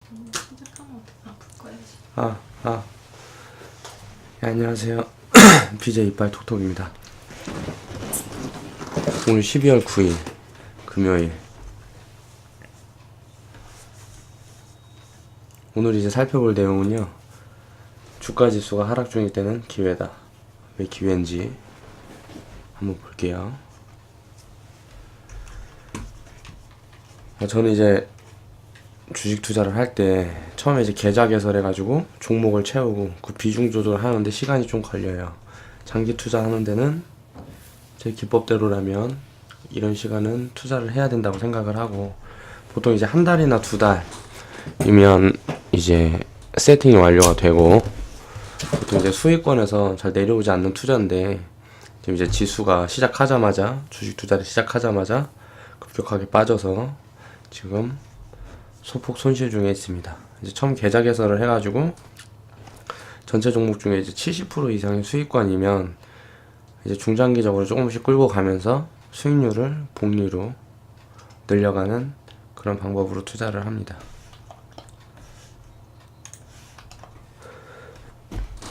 시작하면 바꿔야지. 네, 안녕하세요. BJ 이빨 톡톡입니다. 오늘 12월 9일 금요일. 오늘 이제 살펴볼 내용은요, 주가 지수가 하락 중일 때는 기회다. 왜 기회인지 한번 볼게요. 저는 이제 주식 투자를 할 때 처음에 이제 계좌 개설해가지고 종목을 채우고 그 비중 조절을 하는데 시간이 좀 걸려요. 장기 투자하는 데는 제 기법대로라면 이런 시간은 투자를 해야 된다고 생각을 하고, 보통 이제 한 달이나 두 달이면 이제 세팅이 완료가 되고, 보통 이제 수익권에서 잘 내려오지 않는 투자인데, 지금 이제 지수가 시작하자마자, 주식 투자를 시작하자마자 급격하게 빠져서 지금 소폭 손실 중에 있습니다. 이제 처음 계좌 개설을 해가지고 전체 종목 중에 이제 70% 이상의 수익권이면 이제 중장기적으로 조금씩 끌고 가면서 수익률을 복리로 늘려가는 그런 방법으로 투자를 합니다.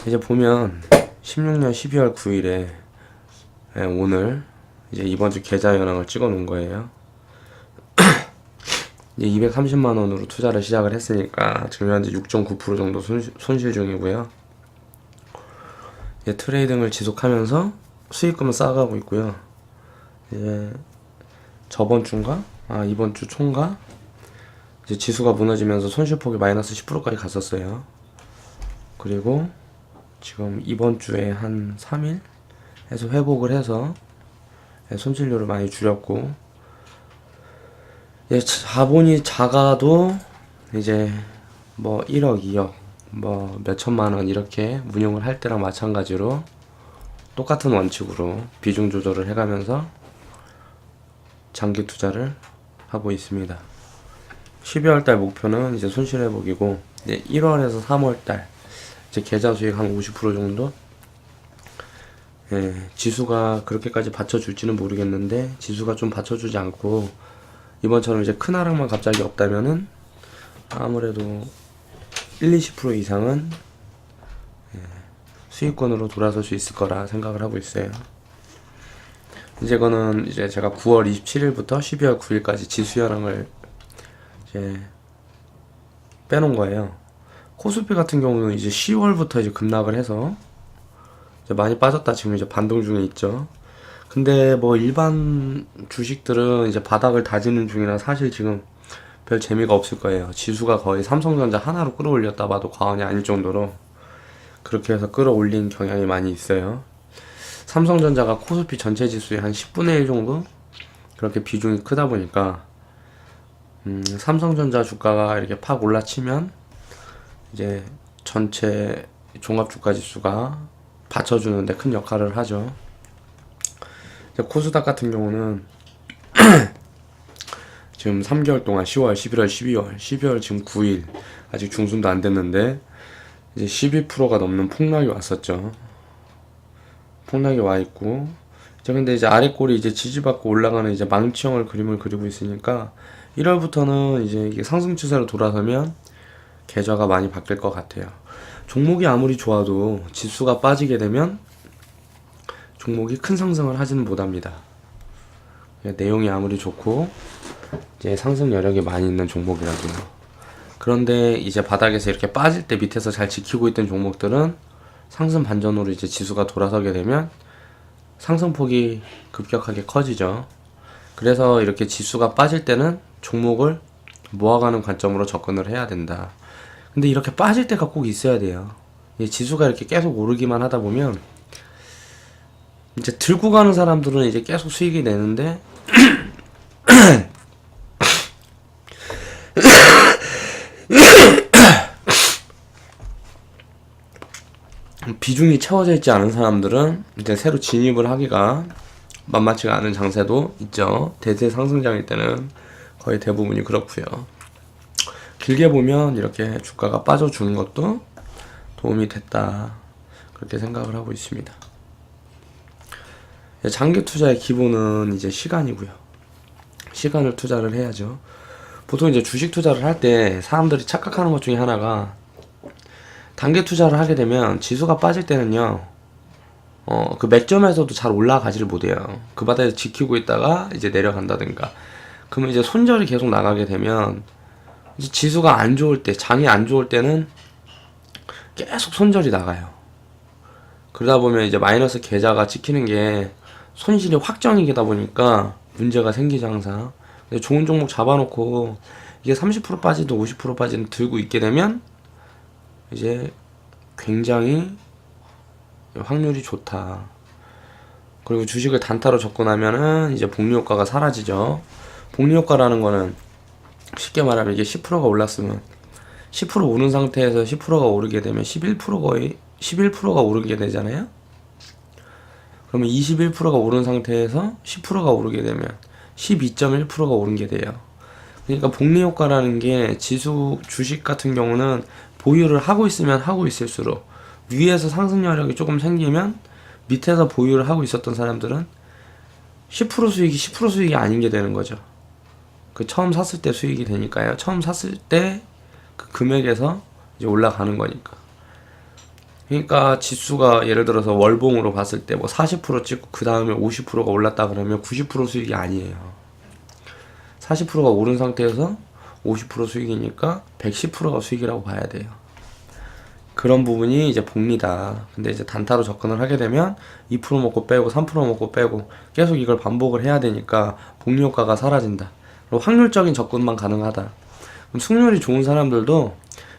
이제 보면 16년 12월 9일에 오늘 이제 이번 주 계좌 현황을 찍어 놓은 거예요. 이제 230만 원으로 투자를 시작을 했으니까 지금 현재 6.9% 정도 손실 중이고요. 이제 트레이딩을 지속하면서 수익금을 쌓아가고 있고요. 이제 저번 주인가? 이번 주 초인가? 이제 지수가 무너지면서 손실폭이 마이너스 10%까지 갔었어요. 그리고 지금 이번 주에 한 3일 해서 회복을 해서 손실률을 많이 줄였고, 자본이 작아도 이제 뭐 1억, 2억, 뭐 몇천만 원 이렇게 운용을 할 때랑 마찬가지로 똑같은 원칙으로 비중 조절을 해가면서 장기 투자를 하고 있습니다. 12월달 목표는 이제 손실 회복이고, 이제 1월에서 3월달 이제 계좌 수익 한 50% 정도. 지수가 그렇게까지 받쳐줄지는 모르겠는데, 지수가 좀 받쳐주지 않고 이번처럼 이제 큰 하락만 갑자기 없다면은 아무래도 1-20% 이상은 수익권으로 돌아설 수 있을 거라 생각을 하고 있어요. 이제 이거는 이제 제가 9월 27일부터 12월 9일까지 지수 현황을 이제 빼놓은 거예요. 코스피 같은 경우는 이제 10월부터 이제 급락을 해서 이제 많이 빠졌다 지금 이제 반등 중에 있죠. 근데 뭐 일반 주식들은 이제 바닥을 다지는 중이라 사실 지금 별 재미가 없을 거예요. 지수가 거의 삼성전자 하나로 끌어올렸다 봐도 과언이 아닐 정도로 그렇게 해서 끌어올린 경향이 많이 있어요. 삼성전자가 코스피 전체 지수의 한 10분의 1 정도? 그렇게 비중이 크다 보니까 삼성전자 주가가 이렇게 팍 올라치면 이제 전체 종합주가 지수가 받쳐주는데 큰 역할을 하죠. 코스닥 같은 경우는 지금 3개월 동안 10월, 11월, 12월 지금 9일 아직 중순도 안 됐는데 이제 12%가 넘는 폭락이 왔었죠. 폭락이 와 있고, 근데 이제 아래 꼴이 이제 지지받고 올라가는 이제 망치형을 그림을 그리고 있으니까 1월부터는 이제 이게 상승 추세로 돌아서면 계좌가 많이 바뀔 것 같아요. 종목이 아무리 좋아도 지수가 빠지게 되면 종목이 큰 상승을 하지는 못합니다. 내용이 아무리 좋고 이제 상승 여력이 많이 있는 종목이라도요. 그런데 이제 바닥에서 이렇게 빠질 때 밑에서 잘 지키고 있던 종목들은 상승 반전으로 이제 지수가 돌아서게 되면 상승폭이 급격하게 커지죠. 그래서 이렇게 지수가 빠질 때는 종목을 모아가는 관점으로 접근을 해야 된다. 근데 이렇게 빠질 때가 꼭 있어야 돼요. 지수가 이렇게 계속 오르기만 하다 보면 이제 들고 가는 사람들은 이제 계속 수익이 내는데 비중이 채워져 있지 않은 사람들은 이제 새로 진입을 하기가 만만치가 않은 장세도 있죠. 대세 상승장일 때는 거의 대부분이 그렇고요. 길게 보면 이렇게 주가가 빠져주는 것도 도움이 됐다, 그렇게 생각을 하고 있습니다. 장기 투자의 기본은 이제 시간이고요. 시간을 투자를 해야죠. 보통 이제 주식 투자를 할 때 사람들이 착각하는 것 중에 하나가 단기 투자를 하게 되면 지수가 빠질 때는요, 그 맥점에서도 잘 올라가지를 못해요. 그 바닥에서 지키고 있다가 이제 내려간다든가. 그러면 이제 손절이 계속 나가게 되면 이제 지수가 안 좋을 때, 장이 안 좋을 때는 계속 손절이 나가요. 그러다 보면 이제 마이너스 계좌가 찍히는 게 손실이 확정이다 보니까 문제가 생기죠, 항상. 좋은 종목 잡아놓고 이게 30% 빠지든 50% 빠지든 들고 있게 되면 이제 굉장히 확률이 좋다. 그리고 주식을 단타로 접근하면은 이제 복리 효과가 사라지죠. 복리 효과라는 거는 쉽게 말하면 이게 10%가 올랐으면 10% 오른 상태에서 10%가 오르게 되면 11%가 오르게 되잖아요. 그러면 21%가 오른 상태에서 10%가 오르게 되면 12.1%가 오른 게 돼요. 그러니까 복리 효과라는 게 지수 주식 같은 경우는 보유를 하고 있으면 하고 있을수록 위에서 상승 여력이 조금 생기면 밑에서 보유를 하고 있었던 사람들은 10% 수익이 10% 수익이 아닌 게 되는 거죠. 그 처음 샀을 때 수익이 되니까요. 처음 샀을 때 그 금액에서 이제 올라가는 거니까. 그러니까 지수가 예를 들어서 월봉으로 봤을 때 뭐 40% 찍고 그 다음에 50%가 올랐다 그러면 90% 수익이 아니에요. 40%가 오른 상태에서 50% 수익이니까 110%가 수익이라고 봐야 돼요. 그런 부분이 이제 복리다. 근데 이제 단타로 접근을 하게 되면 2% 먹고 빼고 3% 먹고 빼고 계속 이걸 반복을 해야 되니까 복리 효과가 사라진다. 그리고 확률적인 접근만 가능하다. 그럼 승률이 좋은 사람들도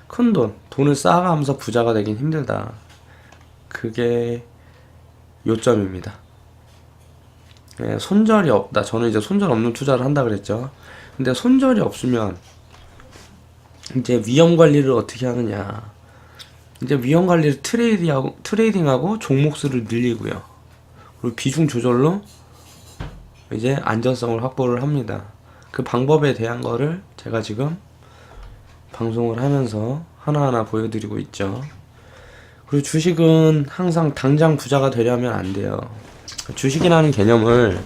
큰 돈을 쌓아가면서 부자가 되긴 힘들다. 그게 요점입니다. 예, 손절이 없다. 저는 이제 손절 없는 투자를 한다 그랬죠. 근데 손절이 없으면 이제 위험 관리를 어떻게 하느냐. 이제 위험 관리를 트레이딩하고 종목 수를 늘리고요. 그리고 비중 조절로 이제 안전성을 확보를 합니다. 그 방법에 대한 거를 제가 지금 방송을 하면서 하나하나 보여드리고 있죠. 그리고 주식은 항상 당장 부자가 되려면 안 돼요. 주식이라는 개념을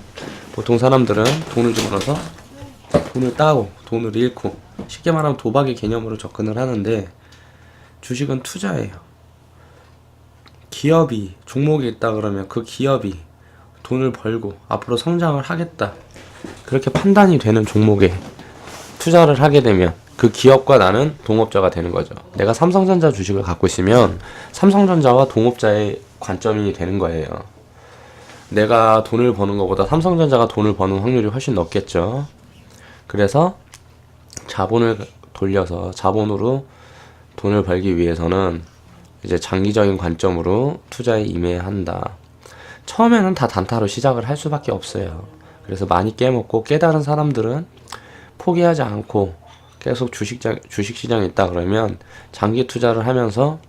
보통 사람들은 돈을 집어넣어서 돈을 따고 돈을 잃고 쉽게 말하면 도박의 개념으로 접근을 하는데 주식은 투자예요. 기업이 종목이 있다 그러면 그 기업이 돈을 벌고 앞으로 성장을 하겠다 그렇게 판단이 되는 종목에 투자를 하게 되면 그 기업과 나는 동업자가 되는 거죠. 내가 삼성전자 주식을 갖고 있으면 삼성전자와 동업자의 관점이 되는 거예요. 내가 돈을 버는 것보다 삼성전자가 돈을 버는 확률이 훨씬 높겠죠. 그래서 자본을 돌려서 자본으로 돈을 벌기 위해서는 이제 장기적인 관점으로 투자에 임해야 한다. 처음에는 다 단타로 시작을 할 수밖에 없어요. 그래서 많이 깨먹고 깨달은 사람들은 포기하지 않고 계속 주식시장에 있다 그러면 장기 투자를 하면서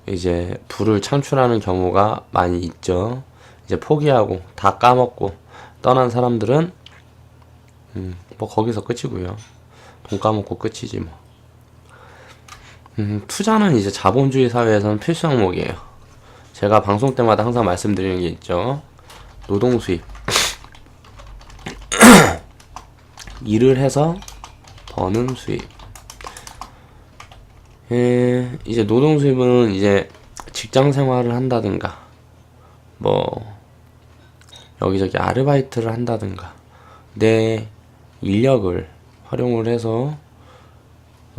이제 부를 창출하는 경우가 많이 있죠. 이제 포기하고 다 까먹고 떠난 사람들은 뭐 거기서 끝이고요. 돈 까먹고 끝이지 뭐. 투자는 이제 자본주의 사회에서는 필수 항목이에요. 제가 방송 때마다 항상 말씀드리는 게 있죠. 노동 수입. 일을 해서 버는 수입. 이제 노동 수입은 이제 직장 생활을 한다든가, 뭐, 여기저기 아르바이트를 한다든가, 내 인력을 활용을 해서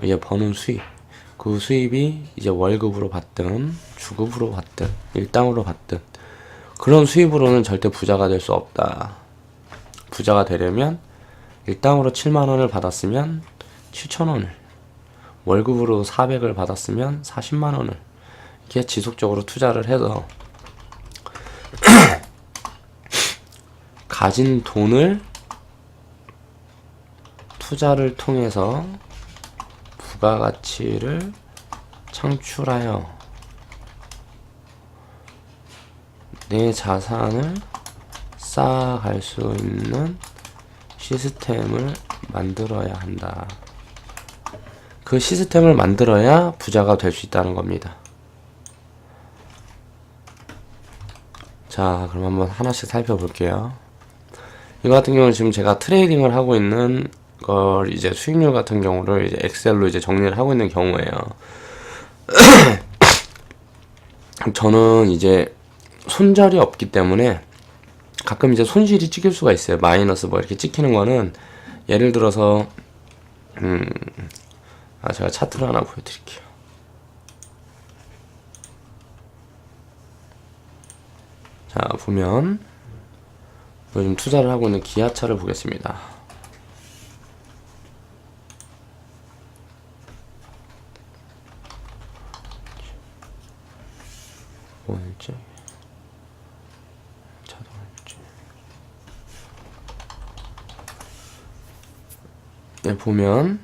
이제 버는 수입. 그 수입이 이제 월급으로 받든, 주급으로 받든, 일당으로 받든, 그런 수입으로는 절대 부자가 될 수 없다. 부자가 되려면 일당으로 7만원을 받았으면 7천원을, 월급으로 400을 받았으면 40만원을 이렇게 지속적으로 투자를 해서 가진 돈을 투자를 통해서 부가가치를 창출하여 내 자산을 쌓아갈 수 있는 시스템을 만들어야 한다. 그 시스템을 만들어야 부자가 될 수 있다는 겁니다. 자, 그럼 한번 하나씩 살펴볼게요. 이거 같은 경우는 지금 제가 트레이딩을 하고 있는 걸 이제 수익률 같은 경우를 이제 엑셀로 이제 정리를 하고 있는 경우예요. 저는 이제 손절이 없기 때문에 가끔 이제 손실이 찍힐 수가 있어요. 마이너스 뭐 이렇게 찍히는 거는 예를 들어서 제가 차트를 하나 보여드릴게요. 자, 보면 요즘 투자를 하고 있는 기아차를 보겠습니다. 뭐였지? 자동일지. 네, 보면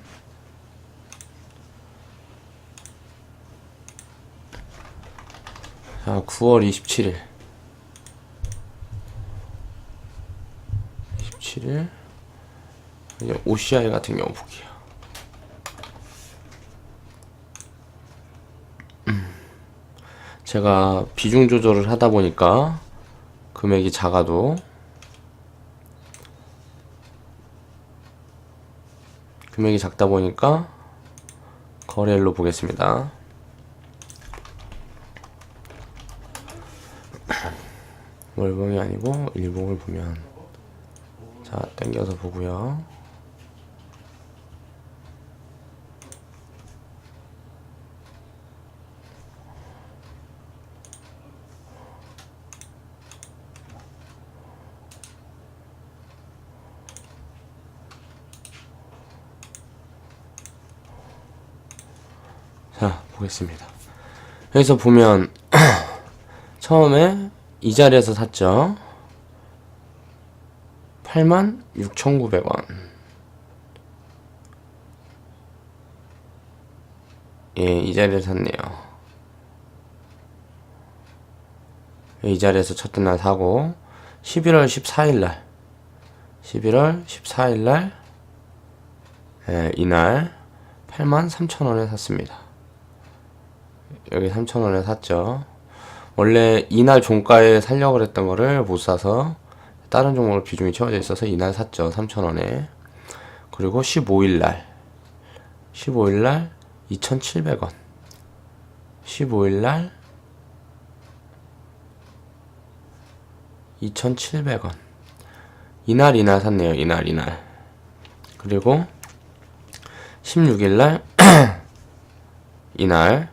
자, 9월 27일 이제 OCI 같은 경우 볼게요. 제가 비중 조절을 하다 보니까 금액이 작아도 금액이 작다 보니까 거래일로 보겠습니다. 월봉이 아니고 일봉을 보면 자, 당겨서 보고요. 자, 보겠습니다. 여기서 보면 처음에 이 자리에서 샀죠. 86,900원. 예, 이 자리에서 샀네요. 이 자리에서 첫째 날 사고 11월 14일날 예, 이날 83,000원에 샀습니다. 여기 3,000원에 샀죠. 원래 이날 종가에 살려고 그랬던 거를 못 사서 다른 종목으로 비중이 채워져 있어서 이날 샀죠. 3,000원에. 그리고 15일날 2,700원. 15일날 2,700원. 이날 샀네요. 이날. 그리고 16일날 이날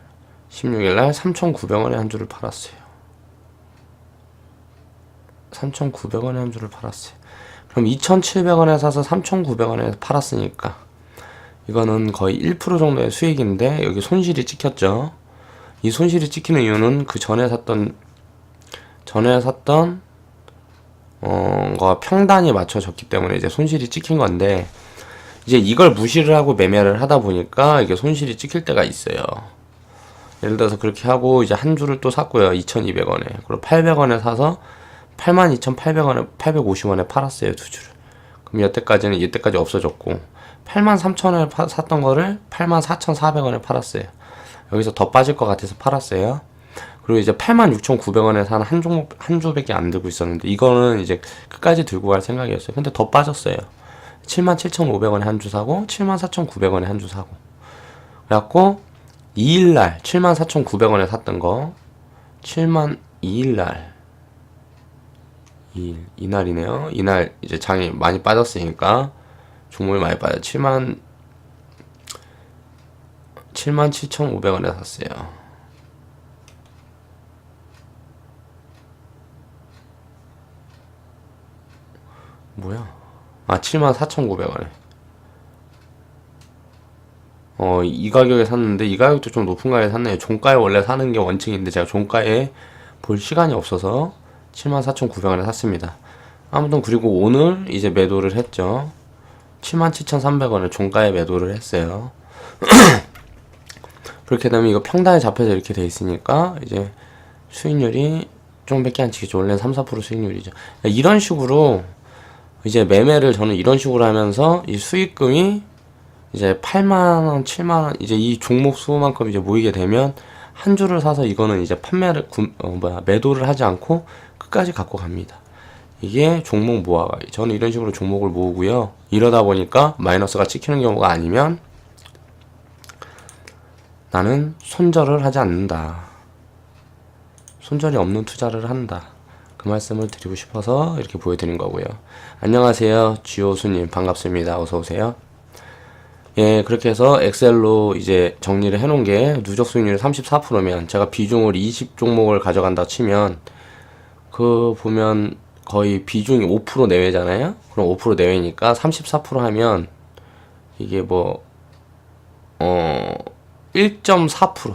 16일날 3,900원에 한 주를 팔았어요. 3,900원에 한 주를 팔았어요. 그럼 2,700원에 사서 3,900원에 팔았으니까 이거는 거의 1% 정도의 수익인데 여기 손실이 찍혔죠. 이 손실이 찍히는 이유는 그 전에 샀던 거 평단이 맞춰졌기 때문에 이제 손실이 찍힌 건데 이제 이걸 무시를 하고 매매를 하다 보니까 이게 손실이 찍힐 때가 있어요. 예를 들어서 그렇게 하고 이제 한 주를 또 샀고요. 2,200원에. 그리고 800원에 사서 82,800원에 850원에 팔았어요. 두 주를. 그럼 이때까지 없어졌고 83,000원에 샀던 거를 84,400원에 팔았어요. 여기서 더 빠질 것 같아서 팔았어요. 그리고 이제 86,900원에 산 한 주밖에 안 들고 있었는데 이거는 이제 끝까지 들고 갈 생각이었어요. 근데 더 빠졌어요. 77,500원에 한 주 사고 74,900원에 한 주 사고. 그래갖고 2일날 74,900원에 샀던 거 2일날 이날이네요. 이날 이제 장이 많이 빠졌으니까 종목이 많이 빠져 77,500원에 샀어요. 뭐야? 74,900원에. 이 가격에 샀는데 이 가격도 좀 높은 가격에 샀네요. 종가에 원래 사는 게 원칙인데 제가 종가에 볼 시간이 없어서 74,900원에 샀습니다. 아무튼 그리고 오늘 이제 매도를 했죠. 77,300원을 종가에 매도를 했어요. 그렇게 되면 이거 평단에 잡혀서 이렇게 돼 있으니까 이제 수익률이 좀밖에 안 치겠죠. 원래는 3-4% 수익률이죠. 이런 식으로 이제 매매를 저는 이런 식으로 하면서 이 수익금이 이제 8만원, 7만원, 이제 이 종목 수만큼 이제 모이게 되면 한 주를 사서 이거는 이제 매도를 하지 않고 끝까지 갖고 갑니다. 이게 종목 모아가기. 저는 이런 식으로 종목을 모으고요. 이러다 보니까 마이너스가 찍히는 경우가 아니면 나는 손절을 하지 않는다. 손절이 없는 투자를 한다. 그 말씀을 드리고 싶어서 이렇게 보여드린 거고요. 안녕하세요. 지호수님 반갑습니다. 어서오세요. 예, 그렇게 해서 엑셀로 이제 정리를 해놓은 게 누적 수익률이 34%면 제가 비중을 20 종목을 가져간다 치면 그 보면 거의 비중이 5% 내외잖아요. 그럼 5% 내외니까 34% 하면 이게 뭐 1.4%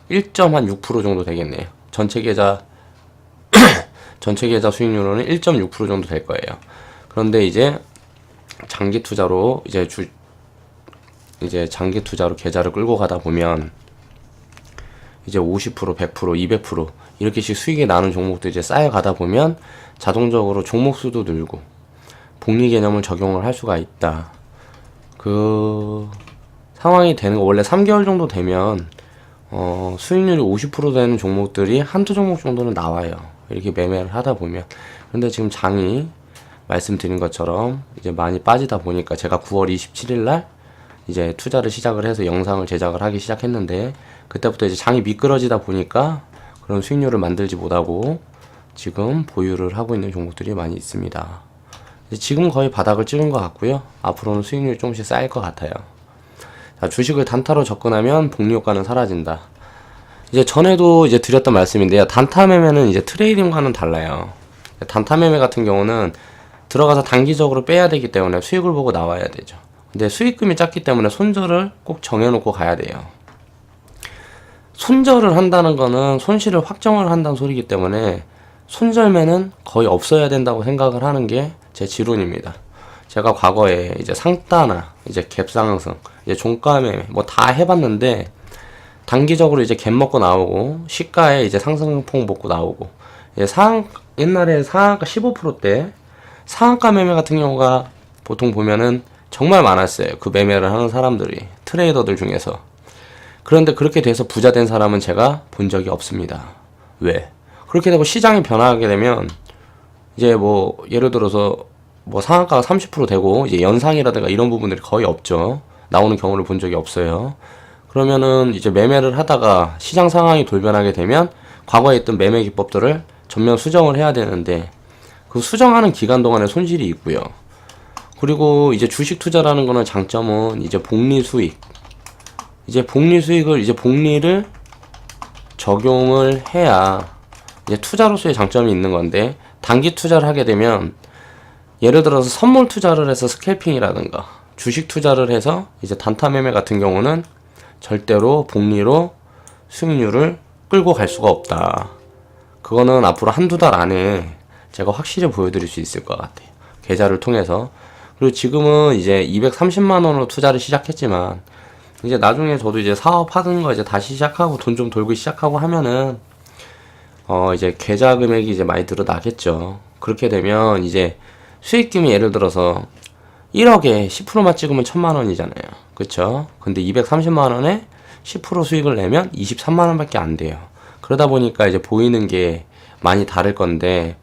1.6% 정도 되겠네요. 전체 계좌 수익률은 1.6% 정도 될 거예요. 그런데 이제 장기 투자로 이제 장기 투자로 계좌를 끌고 가다 보면 이제 50%, 100%, 200% 이렇게씩 수익이 나는 종목도 이제 쌓여가다 보면 자동적으로 종목 수도 늘고 복리 개념을 적용을 할 수가 있다. 그 상황이 되는 거 원래 3개월 정도 되면 수익률이 50% 되는 종목들이 한두 종목 정도는 나와요. 이렇게 매매를 하다 보면. 근데 지금 장이 말씀드린 것처럼 이제 많이 빠지다 보니까 제가 9월 27일 날 이제 투자를 시작을 해서 영상을 제작을 하기 시작했는데 그때부터 이제 장이 미끄러지다 보니까 그런 수익률을 만들지 못하고 지금 보유를 하고 있는 종목들이 많이 있습니다. 지금 거의 바닥을 찍은 것 같고요. 앞으로는 수익률이 조금씩 쌓일 것 같아요. 자, 주식을 단타로 접근하면 복리 효과는 사라진다. 이제 전에도 이제 드렸던 말씀인데요. 단타 매매는 이제 트레이딩과는 달라요. 단타 매매 같은 경우는 들어가서 단기적으로 빼야 되기 때문에 수익을 보고 나와야 되죠. 근데 수익금이 작기 때문에 손절을 꼭 정해놓고 가야 돼요. 손절을 한다는 거는 손실을 확정을 한다는 소리이기 때문에 손절매는 거의 없어야 된다고 생각을 하는 게 제 지론입니다. 제가 과거에 이제 상따나 이제 갭상승, 이제 종가매매 뭐 다 해봤는데 단기적으로 이제 갭 먹고 나오고 시가에 이제 상승폭 먹고 나오고 이제 옛날에 상한가 15%대 상한가 매매 같은 경우가 보통 보면은 정말 많았어요. 그 매매를 하는 사람들이 트레이더들 중에서. 그런데 그렇게 돼서 부자 된 사람은 제가 본 적이 없습니다. 왜? 그렇게 되고 시장이 변화하게 되면 이제 뭐 예를 들어서 뭐 상한가가 30% 되고 이제 연상이라든가 이런 부분들이 거의 없죠. 나오는 경우를 본 적이 없어요. 그러면은 이제 매매를 하다가 시장 상황이 돌변하게 되면 과거에 있던 매매 기법들을 전면 수정을 해야 되는데 그 수정하는 기간 동안에 손실이 있고요. 그리고 이제 주식 투자라는 거는 장점은 이제 복리 수익. 이제 복리 수익을 이제 복리를 적용을 해야 이제 투자로서의 장점이 있는 건데 단기 투자를 하게 되면 예를 들어서 선물 투자를 해서 스캘핑이라든가 주식 투자를 해서 이제 단타 매매 같은 경우는 절대로 복리로 수익률을 끌고 갈 수가 없다. 그거는 앞으로 한두 달 안에 제가 확실히 보여드릴 수 있을 것 같아요. 계좌를 통해서. 그리고 지금은 이제 230만 원으로 투자를 시작했지만 이제 나중에 저도 이제 사업하는 거 이제 다시 시작하고 돈 좀 돌기 시작하고 하면은 이제 계좌 금액이 이제 많이 늘어나겠죠. 그렇게 되면 이제 수익금이 예를 들어서 1억에 10%만 찍으면 1000만 원이잖아요. 그쵸? 근데 230만 원에 10% 수익을 내면 23만 원밖에 안 돼요. 그러다 보니까 이제 보이는 게 많이 다를 건데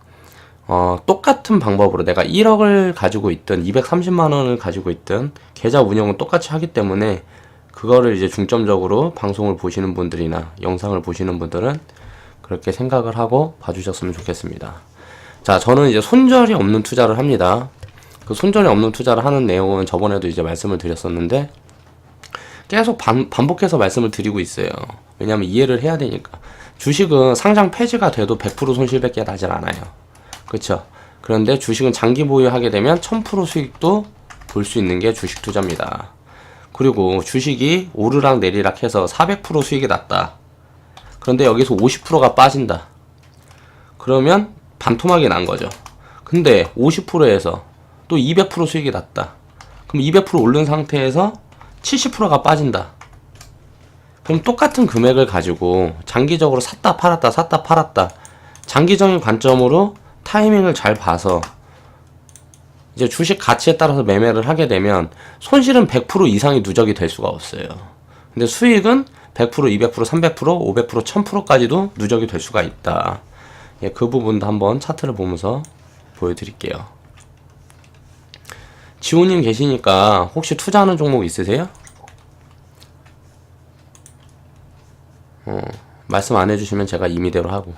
똑같은 방법으로 내가 1억을 가지고 있든 230만 원을 가지고 있든 계좌 운영은 똑같이 하기 때문에 그거를 이제 중점적으로 방송을 보시는 분들이나 영상을 보시는 분들은 그렇게 생각을 하고 봐주셨으면 좋겠습니다. 자, 저는 이제 손절이 없는 투자를 합니다. 그 손절이 없는 투자를 하는 내용은 저번에도 이제 말씀을 드렸었는데 계속 반복해서 말씀을 드리고 있어요. 왜냐하면 이해를 해야 되니까. 주식은 상장 폐지가 돼도 100% 손실밖에 나질 않아요. 그쵸? 그런데 주식은 장기 보유하게 되면 1000% 수익도 볼 수 있는 게 주식 투자입니다. 그리고 주식이 오르락 내리락 해서 400% 수익이 났다. 그런데 여기서 50%가 빠진다. 그러면 반토막이 난 거죠. 근데 50%에서 또 200% 수익이 났다. 그럼 200% 오른 상태에서 70%가 빠진다. 그럼 똑같은 금액을 가지고 장기적으로 샀다 팔았다 샀다 팔았다 장기적인 관점으로 타이밍을 잘 봐서 이제 주식 가치에 따라서 매매를 하게 되면 손실은 100% 이상이 누적이 될 수가 없어요. 근데 수익은 100%, 200%, 300%, 500%, 1000%까지도 누적이 될 수가 있다. 예, 그 부분도 한번 차트를 보면서 보여드릴게요. 지호님 계시니까 혹시 투자하는 종목 있으세요? 말씀 안 해주시면 제가 임의대로 하고.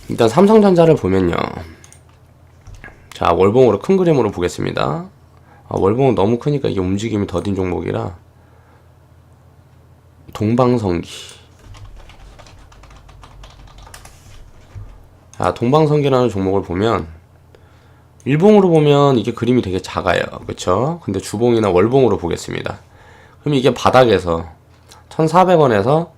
일단 삼성전자를 보면요. 자, 월봉으로 큰 그림으로 보겠습니다. 월봉은 너무 크니까 이게 움직임이 더딘 종목이라. 동방성기. 동방성기라는 종목을 보면 일봉으로 보면 이게 그림이 되게 작아요. 그쵸? 근데 주봉이나 월봉으로 보겠습니다. 그럼 이게 바닥에서 1,400원에서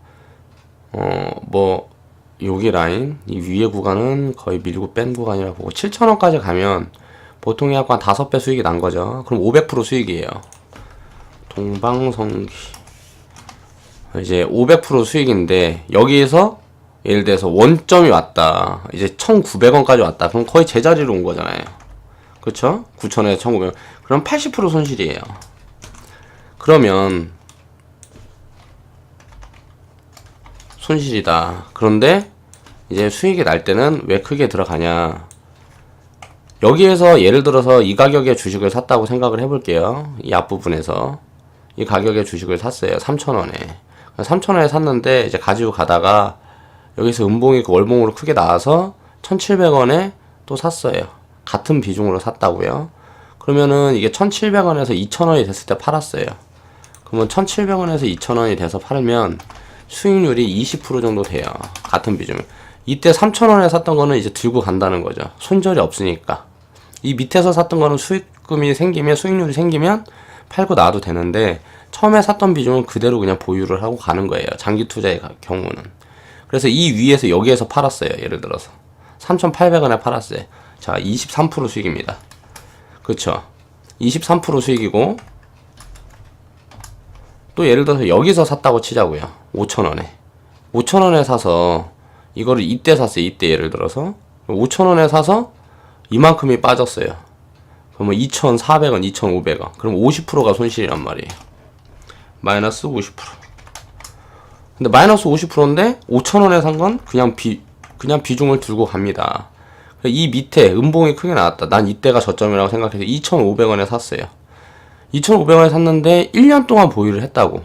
여기 라인 이 위에 구간은 거의 밀고 뺀 구간이라고 보고 7,000원까지 가면 보통 약간 5배 수익이 난 거죠. 그럼 500% 수익이에요. 동방성기 이제 500% 수익인데 여기에서 예를 들어서 원점이 왔다. 이제 1,900원까지 왔다. 그럼 거의 제자리로 온 거잖아요. 그쵸? 9,000원에서 1,900원. 그럼 80% 손실이에요. 그러면 손실이다. 그런데 이제 수익이 날 때는 왜 크게 들어가냐. 여기에서 예를 들어서 이 가격에 주식을 샀다고 생각을 해볼게요. 이 앞부분에서 이 가격에 주식을 샀어요. 3,000원에 3,000원에 샀는데 이제 가지고 가다가 여기서 음봉이 월봉으로 크게 나와서 1,700원에 또 샀어요. 같은 비중으로 샀다고요. 그러면은 이게 1,700원에서 2,000원이 됐을 때 팔았어요. 그러면 1,700원에서 2,000원이 돼서 팔면 수익률이 20% 정도 돼요. 같은 비중. 이때 3,000원에 샀던 거는 이제 들고 간다는 거죠. 손절이 없으니까. 이 밑에서 샀던 거는 수익금이 생기면, 수익률이 생기면 팔고 나도 되는데 처음에 샀던 비중은 그대로 그냥 보유를 하고 가는 거예요. 장기 투자의 경우는. 그래서 이 위에서 여기에서 팔았어요. 예를 들어서 3,800원에 팔았어요. 자, 23% 수익입니다. 그쵸? 23% 수익이고 또 예를 들어서 여기서 샀다고 치자고요. 5,000원에 5,000원에 사서 이거를 이때 샀어요. 이때 예를 들어서 5,000원에 사서 이만큼이 빠졌어요. 그러면 2,400원, 2,500원. 그럼 50%가 손실이란 말이에요. 마이너스 50%. 근데 마이너스 50%인데 5,000원에 산 건 그냥 비중을 들고 갑니다. 이 밑에 음봉이 크게 나왔다. 난 이때가 저점이라고 생각해서 2,500원에 샀어요. 2,500원에 샀는데 1년 동안 보유를 했다고.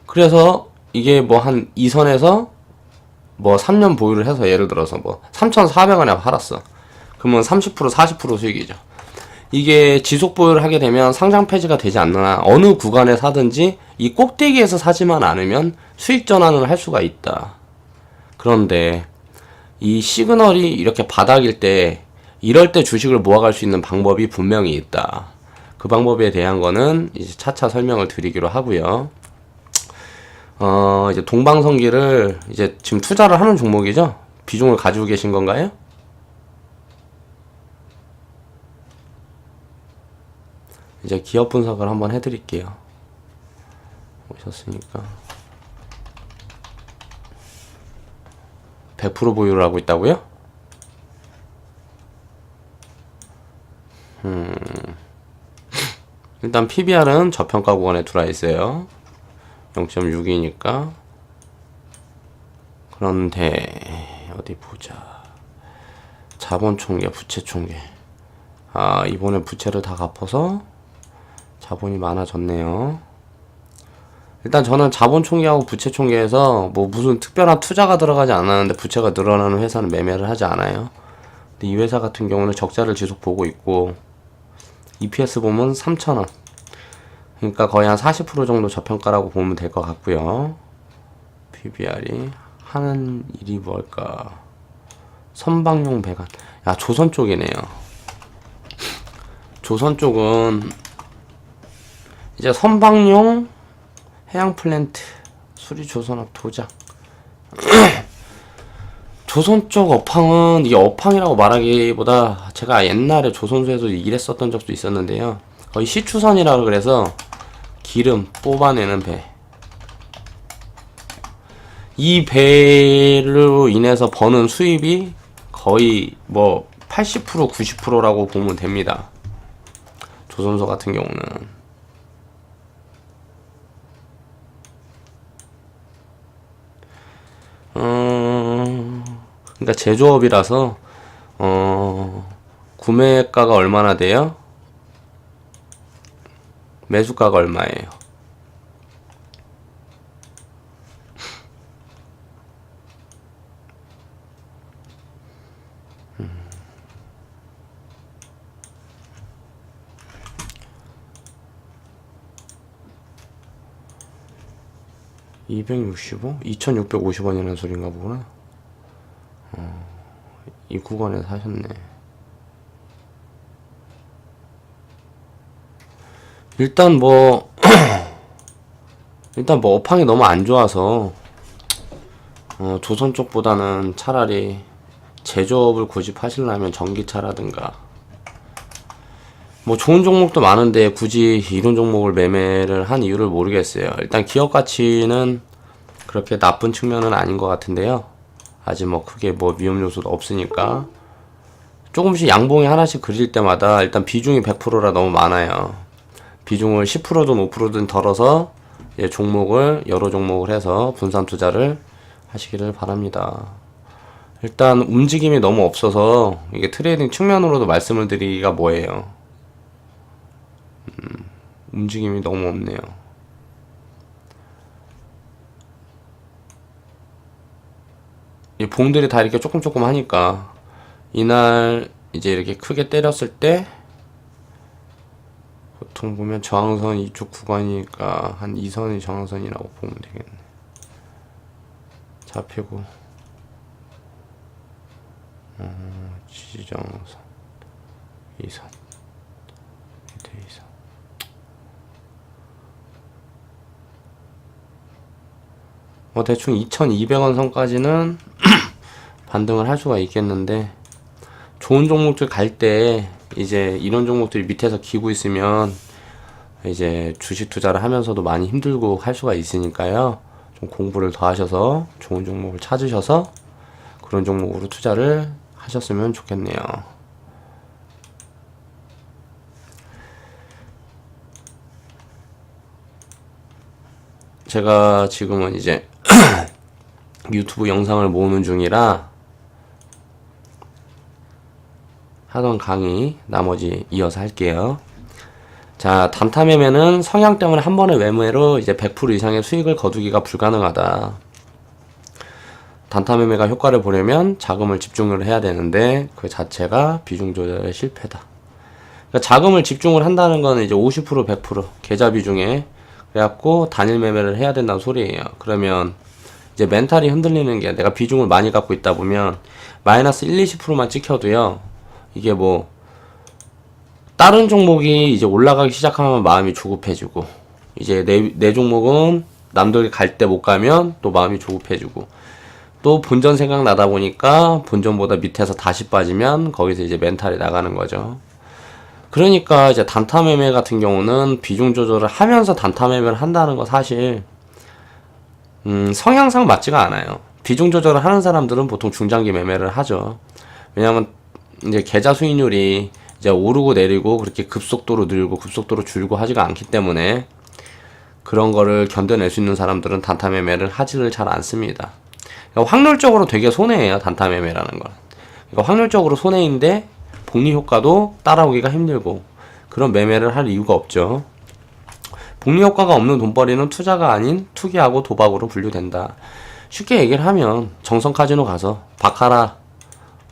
그래서 이게 뭐 한 2선에서 뭐 3년 보유를 해서 예를 들어서 뭐 3,400원에 팔았어. 그러면 30% 40% 수익이죠. 이게 지속 보유를 하게 되면 상장 폐지가 되지 않는 한 어느 구간에 사든지 이 꼭대기에서 사지만 않으면 수익 전환을 할 수가 있다. 그런데 이 시그널이 이렇게 바닥일 때 이럴 때 주식을 모아갈 수 있는 방법이 분명히 있다. 그 방법에 대한 거는 이제 차차 설명을 드리기로 하고요. 이제 동방성기를 이제 지금 투자를 하는 종목이죠? 비중을 가지고 계신 건가요? 이제 기업 분석을 한번 해드릴게요. 오셨으니까 100% 보유를 하고 있다고요? 일단 PBR은 저평가 구간에 들어와 있어요. 0.6이니까. 그런데 어디 보자. 자본총계, 부채총계. 이번에 부채를 다 갚아서 자본이 많아졌네요. 일단 저는 자본총계하고 부채총계에서 뭐 무슨 특별한 투자가 들어가지 않았는데 부채가 늘어나는 회사는 매매를 하지 않아요. 근데 이 회사 같은 경우는 적자를 지속 보고 있고 EPS 보면 3,000원. 그러니까 거의 한 40% 정도 저평가라고 보면 될 것 같고요. PBR이 하는 일이 뭘까? 선박용 배관. 야, 조선 쪽이네요. 조선 쪽은 이제 선박용 해양 플랜트, 수리 조선업 도장. 조선 쪽 업황은 이게 업황이라고 말하기보다 제가 옛날에 조선소에서 일했었던 적도 있었는데요. 거의 시추선이라고 그래서 기름 뽑아내는 배. 이 배로 인해서 버는 수입이 거의 뭐 80% 90%라고 보면 됩니다. 조선소 같은 경우는. 그러니까 제조업이라서 구매가가 얼마나 돼요? 매수가가 얼마예요? 음. 265? 2650원이라는 소린가 보구나. 이 구간에서 사셨네. 일단 뭐 업황이 너무 안 좋아서 조선 쪽보다는 차라리 제조업을 고집하시려면 전기차라든가 뭐 좋은 종목도 많은데 굳이 이런 종목을 매매를 한 이유를 모르겠어요. 일단 기업 가치는 그렇게 나쁜 측면은 아닌 것 같은데요. 아직 뭐 크게 뭐 위험 요소도 없으니까 조금씩 양봉이 하나씩 그릴 때마다 일단 비중이 100%라 너무 많아요. 비중을 10%든 5%든 덜어서 종목을 여러 종목을 해서 분산 투자를 하시기를 바랍니다. 일단 움직임이 너무 없어서 이게 트레이딩 측면으로도 말씀을 드리기가 뭐예요. 움직임이 너무 없네요. 이 봉들이 다 이렇게 조금 하니까 이날 이제 이렇게 크게 때렸을 때 보통 보면 저항선 이쪽 구간이니까 한 2선이 저항선이라고 보면 되겠네. 잡히고 지지저항선 2선 밑에 2선 뭐 대충 2200원 선까지는 반등을 할 수가 있겠는데 좋은 종목들 갈 때 이제 이런 종목들이 밑에서 기고 있으면 이제 주식 투자를 하면서도 많이 힘들고 할 수가 있으니까요. 좀 공부를 더 하셔서 좋은 종목을 찾으셔서 그런 종목으로 투자를 하셨으면 좋겠네요. 제가 지금은 이제 유튜브 영상을 모으는 중이라 하던 강의 나머지 이어서 할게요. 자, 단타 매매는 성향 때문에 한 번의 매매로 이제 100% 이상의 수익을 거두기가 불가능하다. 단타 매매가 효과를 보려면 자금을 집중을 해야 되는데 그 자체가 비중 조절의 실패다. 그러니까 자금을 집중을 한다는 거는 이제 50% 100% 계좌 비중에 그래갖고 단일 매매를 해야 된다는 소리예요. 그러면 이제 멘탈이 흔들리는 게 내가 비중을 많이 갖고 있다 보면 마이너스 1, 20%만 찍혀도요. 이게 뭐 다른 종목이 이제 올라가기 시작하면 마음이 조급해지고 이제 내 종목은 남들이 갈 때 못 가면 또 마음이 조급해지고 또 본전 생각나다 보니까 본전보다 밑에서 다시 빠지면 거기서 이제 멘탈이 나가는 거죠. 그러니까 이제 단타 매매 같은 경우는 비중 조절을 하면서 단타 매매를 한다는 거 사실 성향상 맞지가 않아요. 비중 조절을 하는 사람들은 보통 중장기 매매를 하죠. 왜냐면 이제 계좌 수익률이 이제 오르고 내리고 그렇게 급속도로 늘고 급속도로 줄고 하지가 않기 때문에 그런 거를 견뎌낼 수 있는 사람들은 단타 매매를 하지를 잘 않습니다. 그러니까 확률적으로 되게 손해예요. 단타 매매라는 건. 그러니까 확률적으로 손해인데 복리 효과도 따라오기가 힘들고 그런 매매를 할 이유가 없죠. 복리 효과가 없는 돈벌이는 투자가 아닌 투기하고 도박으로 분류된다. 쉽게 얘기를 하면 정성 카지노 가서 바카라,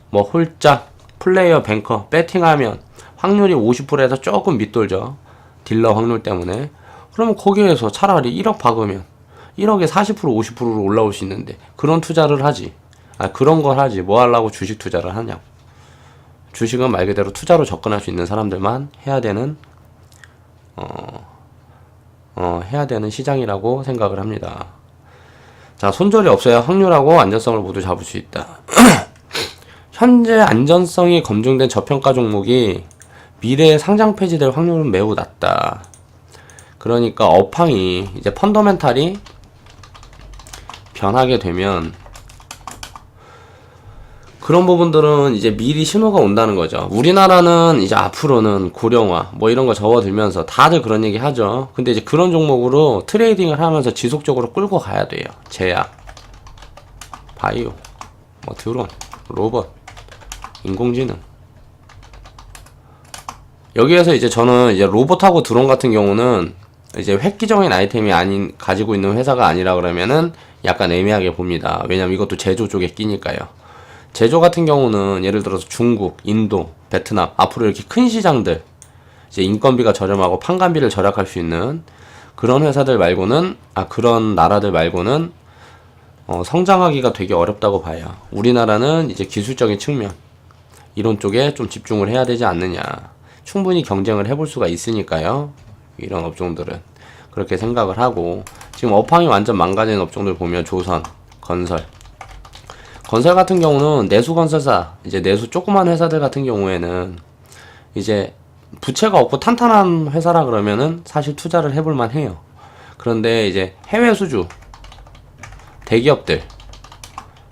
뭐 홀짝, 플레이어 뱅커, 배팅하면 확률이 50%에서 조금 밑돌죠. 딜러 확률 때문에. 그러면 거기에서 차라리 1억 박으면 1억에 40% 50%로 올라올 수 있는데 그런 투자를 하지. 그런 걸 하지. 뭐 하려고 주식 투자를 하냐고. 주식은 말 그대로 투자로 접근할 수 있는 사람들만 해야 되는 시장이라고 생각을 합니다. 자, 손절이 없어야 확률하고 안전성을 모두 잡을 수 있다. 현재 안전성이 검증된 저평가 종목이 미래에 상장 폐지될 확률은 매우 낮다. 그러니까 업황이 이제 펀더멘탈이 변하게 되면 그런 부분들은 이제 미리 신호가 온다는 거죠. 우리나라는 이제 앞으로는 고령화 뭐 이런 거 접어들면서 다들 그런 얘기 하죠. 근데 이제 그런 종목으로 트레이딩을 하면서 지속적으로 끌고 가야 돼요. 제약, 바이오 뭐 드론, 로봇, 인공지능. 여기에서 이제 저는 이제 로봇하고 드론 같은 경우는 이제 획기적인 아이템이 아닌 가지고 있는 회사가 아니라 그러면은 약간 애매하게 봅니다. 왜냐면 이것도 제조 쪽에 끼니까요. 제조 같은 경우는 예를 들어서 중국, 인도, 베트남 앞으로 이렇게 큰 시장들 이제 인건비가 저렴하고 판관비를 절약할 수 있는 그런 회사들 말고는 그런 나라들 말고는 성장하기가 되게 어렵다고 봐요. 우리나라는 이제 기술적인 측면 이런 쪽에 좀 집중을 해야 되지 않느냐. 충분히 경쟁을 해볼 수가 있으니까요. 이런 업종들은 그렇게 생각을 하고 지금 업황이 완전 망가진 업종들 보면 조선, 건설 같은 경우는 내수건설사 이제 내수 조그만 회사들 같은 경우에는 이제 부채가 없고 탄탄한 회사라 그러면은 사실 투자를 해볼 만해요. 그런데 이제 해외 수주 대기업들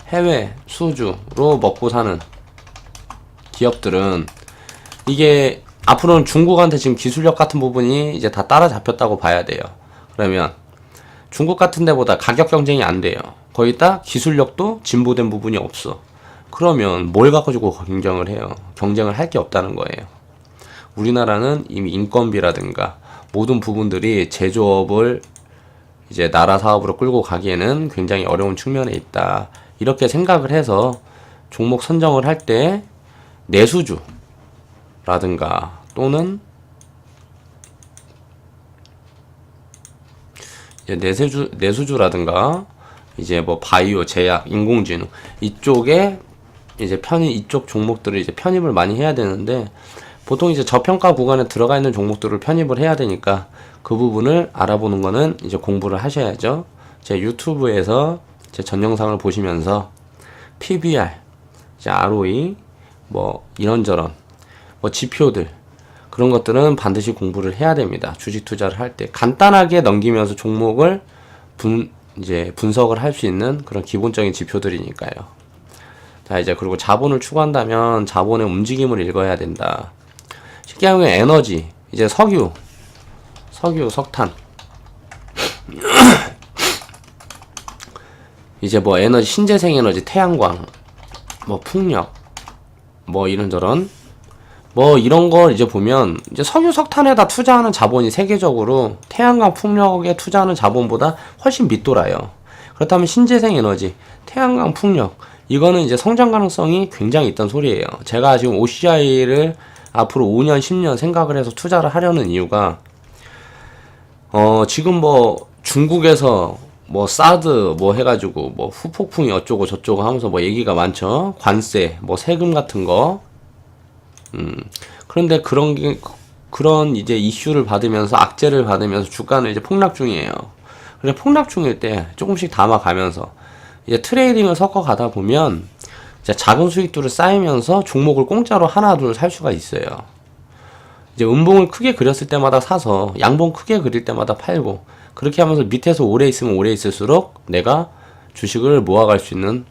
해외 수주로 먹고 사는 기업들은 이게 앞으로는 중국한테 지금 기술력 같은 부분이 이제 다 따라잡혔다고 봐야 돼요. 그러면 중국 같은 데보다 가격 경쟁이 안 돼요. 거기다 기술력도 진보된 부분이 없어. 그러면 뭘 가지고 경쟁을 해요? 경쟁을 할 게 없다는 거예요. 우리나라는 이미 인건비라든가 모든 부분들이 제조업을 이제 나라 사업으로 끌고 가기에는 굉장히 어려운 측면에 있다. 이렇게 생각을 해서 종목 선정을 할 때 내수주 라든가 또는 이제 내수주라든가 이제 뭐 바이오, 제약, 인공지능 이쪽에 이제 이쪽 종목들을 이제 편입을 많이 해야 되는데 보통 이제 저평가 구간에 들어가 있는 종목들을 편입을 해야 되니까 그 부분을 알아보는 거는 이제 공부를 하셔야죠. 제 유튜브에서 제 전 영상을 보시면서 PBR, 이제 ROE 뭐 이런저런 뭐 지표들 그런 것들은 반드시 공부를 해야 됩니다. 주식 투자를 할 때 간단하게 넘기면서 종목을 이제 분석을 할 수 있는 그런 기본적인 지표들이니까요. 자 이제 그리고 자본을 추구한다면 자본의 움직임을 읽어야 된다. 쉽게 하면 에너지 이제 석유, 석탄 이제 뭐 에너지 신재생 에너지 태양광 뭐 풍력 뭐 이런저런 뭐 이런 걸 이제 보면 이제 석유 석탄에다 투자하는 자본이 세계적으로 태양광 풍력에 투자하는 자본보다 훨씬 밑돌아요. 그렇다면 신재생 에너지, 태양광 풍력 이거는 이제 성장 가능성이 굉장히 있다는 소리예요. 제가 지금 OCI를 앞으로 5년, 10년 생각을 해서 투자를 하려는 이유가 지금 뭐 중국에서 뭐 사드 뭐 해가지고 뭐 후폭풍이 어쩌고 저쩌고 하면서 뭐 얘기가 많죠. 관세, 뭐 세금 같은 거. 그런데 그런 이제 이슈를 받으면서 악재를 받으면서 주가는 이제 폭락 중이에요. 근데 폭락 중일 때 조금씩 담아가면서 이제 트레이딩을 섞어 가다 보면 이제 작은 수익들을 쌓이면서 종목을 공짜로 하나 둘 살 수가 있어요. 이제 음봉을 크게 그렸을 때마다 사서 양봉 크게 그릴 때마다 팔고 그렇게 하면서 밑에서 오래 있으면 오래 있을수록 내가 주식을 모아갈 수 있는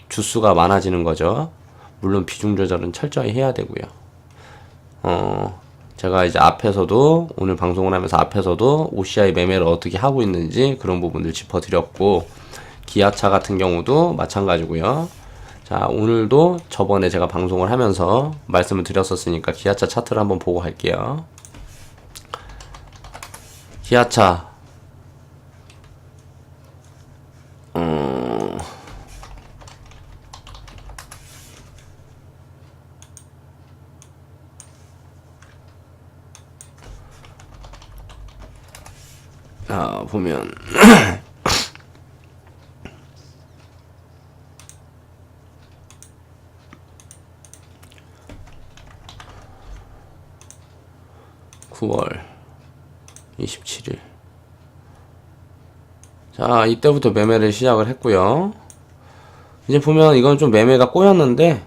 주수가 많아지는 거죠. 물론 비중 조절은 철저히 해야 되고요. 제가 이제 앞에서도 오늘 방송을 하면서 앞에서도 OCI 매매를 어떻게 하고 있는지 그런 부분들 짚어드렸고 기아차 같은 경우도 마찬가지고요. 자 오늘도 저번에 제가 방송을 하면서 말씀을 드렸었으니까 기아차 차트를 한번 보고 갈게요. 기아차 보면 9월 27일 자 이때부터 매매를 시작을 했고요. 이제 보면 이건 좀 매매가 꼬였는데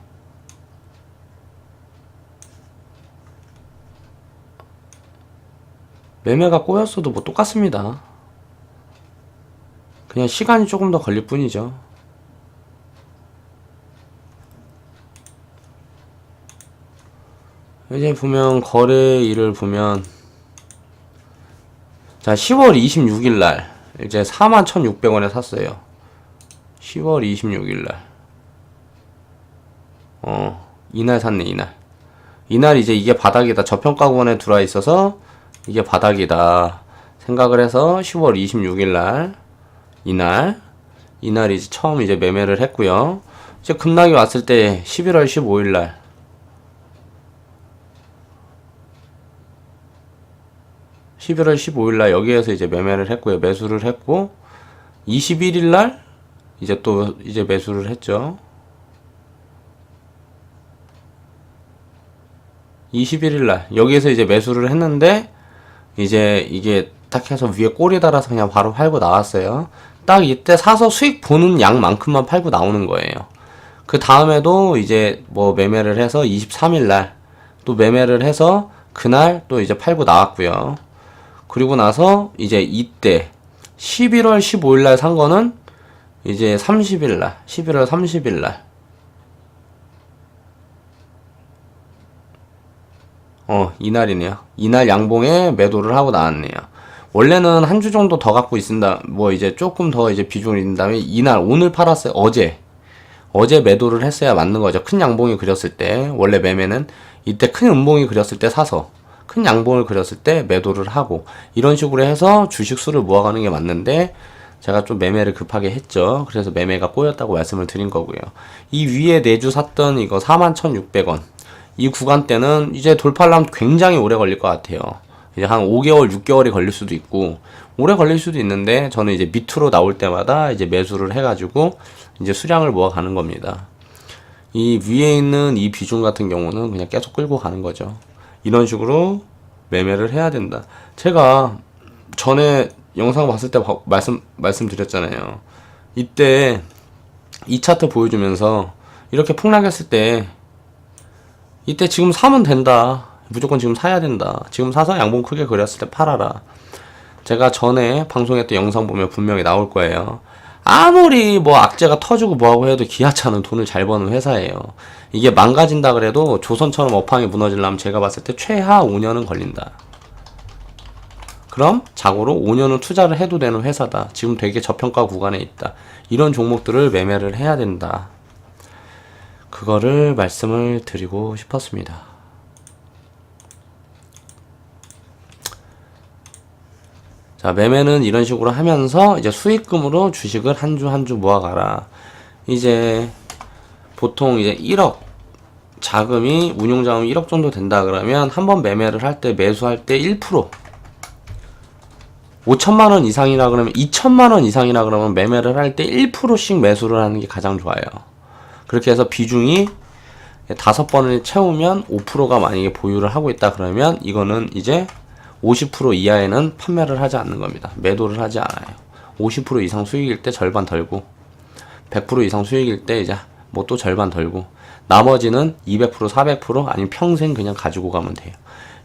매매가 꼬였어도 뭐 똑같습니다. 그냥 시간이 조금 더 걸릴 뿐이죠. 이제 보면 거래일을 보면 자 10월 26일날 이제 41,600원에 샀어요. 10월 26일날 이날 샀네. 이날 이제 이게 바닥이다. 저평가권에 들어와 있어서 이게 바닥이다 생각을 해서 10월 26일 날 이날 이제 처음 이제 매매를 했고요. 이제 급락이 왔을 때 11월 15일 날 여기에서 이제 매매를 했고요. 매수를 했고 21일 날 이제 또 이제 매수를 했죠. 21일 날 여기에서 이제 매수를 했는데 이제 이게 딱 해서 위에 꼬리 달아서 그냥 바로 팔고 나왔어요. 딱 이때 사서 수익 보는 양만큼만 팔고 나오는 거예요. 그 다음에도 이제 뭐 매매를 해서 23일 날 또 매매를 해서 그날 또 이제 팔고 나왔고요. 그리고 나서 이제 이때 11월 15일 날 산 거는 이제 30일 날 11월 30일 날 이날이네요. 이날 양봉에 매도를 하고 나왔네요. 원래는 한 주 정도 더 갖고 있습니다. 뭐 이제 조금 더 이제 비중을 있는 다음에 오늘 팔았어요. 어제 매도를 했어야 맞는 거죠. 큰 양봉이 그렸을 때 원래 매매는 이때 큰 음봉이 그렸을 때 사서 큰 양봉을 그렸을 때 매도를 하고 이런 식으로 해서 주식 수를 모아가는 게 맞는데 제가 좀 매매를 급하게 했죠. 그래서 매매가 꼬였다고 말씀을 드린 거고요. 이 위에 내주 샀던 이거 41,600원 이 구간대는 이제 돌파하려면 굉장히 오래 걸릴 것 같아요. 이제 한 5개월, 6개월이 걸릴 수도 있고 오래 걸릴 수도 있는데 저는 이제 밑으로 나올 때마다 이제 매수를 해가지고 이제 수량을 모아가는 겁니다. 이 위에 있는 이 비중 같은 경우는 그냥 계속 끌고 가는 거죠. 이런 식으로 매매를 해야 된다. 제가 전에 영상 봤을 때 말씀드렸잖아요. 이때 이 차트 보여주면서 이렇게 폭락했을 때 이때 지금 사면 된다. 무조건 지금 사야 된다. 지금 사서 양봉 크게 그렸을 때 팔아라. 제가 전에 방송했던 영상 보면 분명히 나올 거예요. 아무리 뭐 악재가 터지고 뭐하고 해도 기아차는 돈을 잘 버는 회사예요. 이게 망가진다 그래도 조선처럼 업황이 무너지려면 제가 봤을 때 최하 5년은 걸린다. 그럼 자고로 5년은 투자를 해도 되는 회사다. 지금 되게 저평가 구간에 있다. 이런 종목들을 매매를 해야 된다. 그거를 말씀을 드리고 싶었습니다. 자, 매매는 이런 식으로 하면서 이제 수익금으로 주식을 한 주 한 주 모아가라. 이제 보통 이제 1억 자금이 운용 자금이 1억 정도 된다 그러면 한번 매매를 할 때 매수할 때 1% 5천만 원 이상이라 그러면 2천만 원 이상이라 그러면 매매를 할 때 1%씩 매수를 하는 게 가장 좋아요. 그렇게 해서 비중이 5번을 채우면 5%가 만약에 보유를 하고 있다 그러면 이거는 이제 50% 이하에는 판매를 하지 않는 겁니다. 매도를 하지 않아요. 50% 이상 수익일 때 절반 덜고 100% 이상 수익일 때 이제 뭐 또 절반 덜고 나머지는 200% 400% 아니면 평생 그냥 가지고 가면 돼요.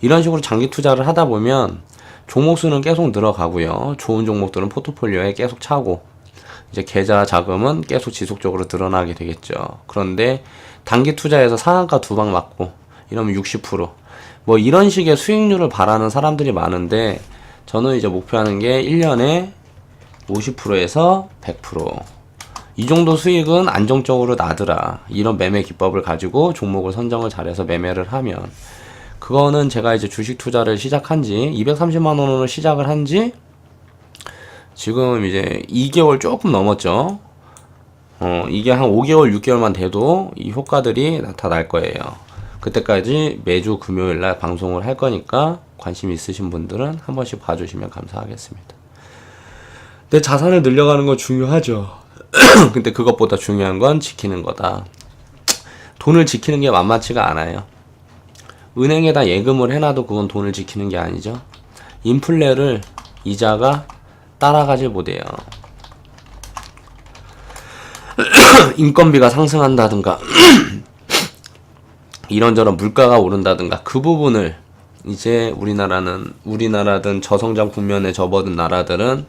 이런 식으로 장기 투자를 하다 보면 종목 수는 계속 늘어가고요. 좋은 종목들은 포트폴리오에 계속 차고 이제 계좌 자금은 계속 지속적으로 늘어나게 되겠죠. 그런데 단기 투자에서 상한가 2방 맞고 이러면 60% 뭐 이런 식의 수익률을 바라는 사람들이 많은데 저는 이제 목표하는 게 1년에 50%에서 100% 이 정도 수익은 안정적으로 나더라. 이런 매매 기법을 가지고 종목을 선정을 잘해서 매매를 하면 그거는 제가 이제 주식 투자를 시작한 지 230만 원으로 시작을 한 지 지금 이제 2개월 조금 넘었죠. 이게 한 5개월, 6개월만 돼도 이 효과들이 나타날 거예요. 그때까지 매주 금요일날 방송을 할 거니까 관심 있으신 분들은 한 번씩 봐주시면 감사하겠습니다. 내 자산을 늘려가는 건 중요하죠. 근데 그것보다 중요한 건 지키는 거다. 돈을 지키는 게 만만치가 않아요. 은행에다 예금을 해놔도 그건 돈을 지키는 게 아니죠. 인플레를 이자가 따라가질 못해요. 인건비가 상승한다든가 이런저런 물가가 오른다든가 그 부분을 이제 우리나라든 저성장 국면에 접어든 나라들은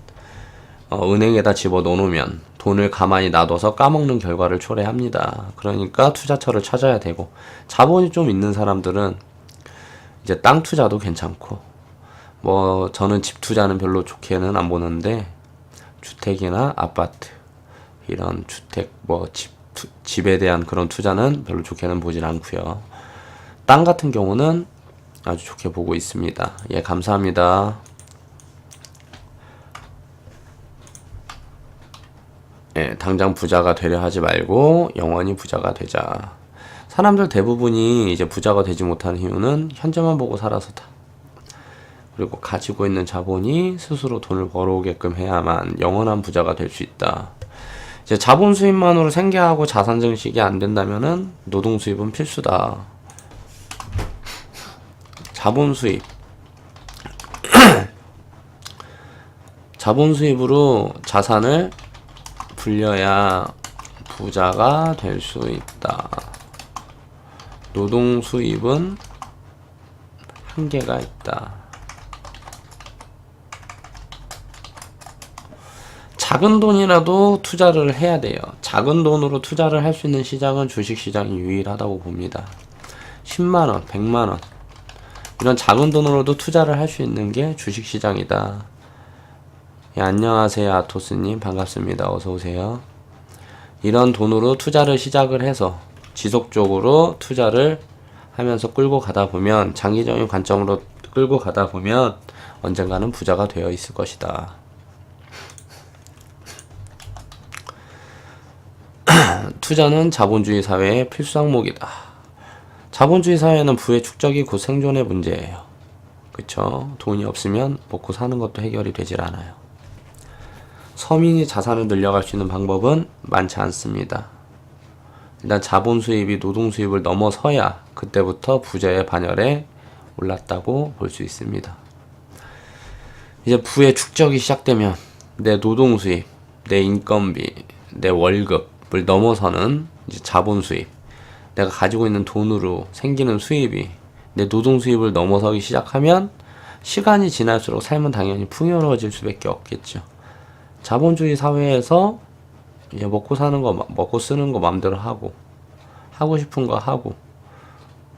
은행에다 집어넣으면 돈을 가만히 놔둬서 까먹는 결과를 초래합니다. 그러니까 투자처를 찾아야 되고 자본이 좀 있는 사람들은 이제 땅 투자도 괜찮고 뭐 저는 집 투자는 별로 좋게는 안 보는데 주택이나 아파트 이런 주택 뭐 집 집에 대한 그런 투자는 별로 좋게는 보진 않고요. 땅 같은 경우는 아주 좋게 보고 있습니다. 예, 감사합니다. 예, 당장 부자가 되려 하지 말고 영원히 부자가 되자. 사람들 대부분이 이제 부자가 되지 못하는 이유는 현재만 보고 살아서다. 그리고 가지고 있는 자본이 스스로 돈을 벌어오게끔 해야만 영원한 부자가 될 수 있다. 이제 자본 수입만으로 생계하고 자산 증식이 안 된다면은 노동 수입은 필수다. 자본 수입. 자본 수입으로 자산을 불려야 부자가 될 수 있다. 노동 수입은 한계가 있다. 작은 돈이라도 투자를 해야 돼요. 작은 돈으로 투자를 할 수 있는 시장은 주식시장이 유일하다고 봅니다. 10만원, 100만원 이런 작은 돈으로도 투자를 할 수 있는 게 주식시장이다. 예, 안녕하세요 아토스님, 반갑습니다. 어서오세요. 이런 돈으로 투자를 시작을 해서 지속적으로 투자를 하면서 끌고 가다 보면, 장기적인 관점으로 끌고 가다 보면 언젠가는 부자가 되어 있을 것이다. 투자는 자본주의 사회의 필수 항목이다. 자본주의 사회는 부의 축적이 곧 생존의 문제예요. 그쵸? 돈이 없으면 먹고 사는 것도 해결이 되질 않아요. 서민이 자산을 늘려갈 수 있는 방법은 많지 않습니다. 일단 자본 수입이 노동 수입을 넘어서야 그때부터 부자의 반열에 올랐다고 볼 수 있습니다. 이제 부의 축적이 시작되면 내 노동 수입, 내 인건비, 내 월급을 넘어서는 이제 자본 수입, 내가 가지고 있는 돈으로 생기는 수입이 내 노동 수입을 넘어서기 시작하면 시간이 지날수록 삶은 당연히 풍요로워질 수밖에 없겠죠. 자본주의 사회에서 이제 먹고 사는 거, 먹고 쓰는 거 마음대로 하고, 하고 싶은 거 하고,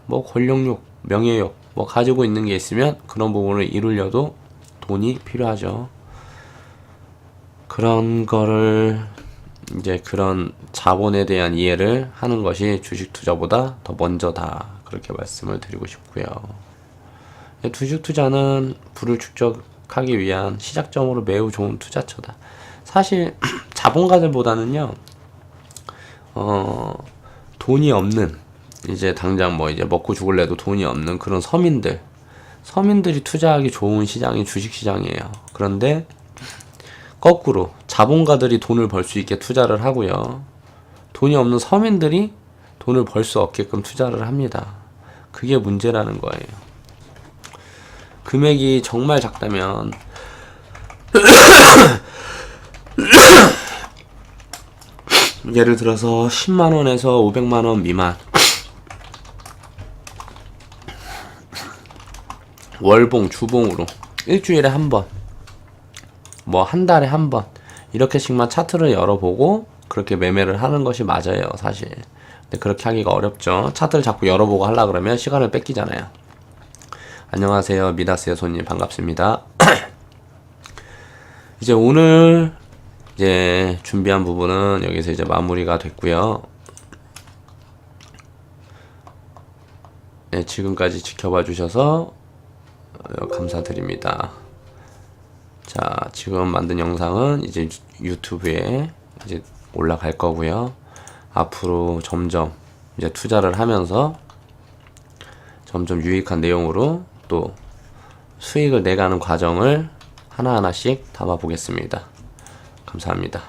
뭐 권력욕, 명예욕, 뭐 가지고 있는 게 있으면 그런 부분을 이루려도 돈이 필요하죠. 그런 거를 이제 그런 자본에 대한 이해를 하는 것이 주식 투자보다 더 먼저다. 그렇게 말씀을 드리고 싶고요. 주식 투자는 부를 축적하기 위한 시작점으로 매우 좋은 투자처다. 사실 자본가들보다는요, 돈이 없는, 이제 당장 뭐 이제 먹고 죽을래도 돈이 없는 그런 서민들이 투자하기 좋은 시장이 주식시장이에요. 그런데 거꾸로 자본가들이 돈을 벌 수 있게 투자를 하고요, 돈이 없는 서민들이 돈을 벌 수 없게끔 투자를 합니다. 그게 문제라는 거예요. 금액이 정말 작다면 예를 들어서 10만원에서 500만원 미만, 월봉, 주봉으로 일주일에 한 번, 뭐 한 달에 한 번 이렇게씩만 차트를 열어보고 그렇게 매매를 하는 것이 맞아요, 사실. 근데 그렇게 하기가 어렵죠. 차트를 자꾸 열어보고 하려 그러면 시간을 뺏기잖아요. 안녕하세요, 미다스의 손님, 반갑습니다. 이제 오늘 이제 준비한 부분은 여기서 이제 마무리가 됐고요. 네, 지금까지 지켜봐 주셔서 감사드립니다. 자, 지금 만든 영상은 이제 유튜브에 이제 올라갈 거고요. 앞으로 점점 이제 투자를 하면서 점점 유익한 내용으로 또 수익을 내가는 과정을 하나하나씩 담아 보겠습니다. 감사합니다.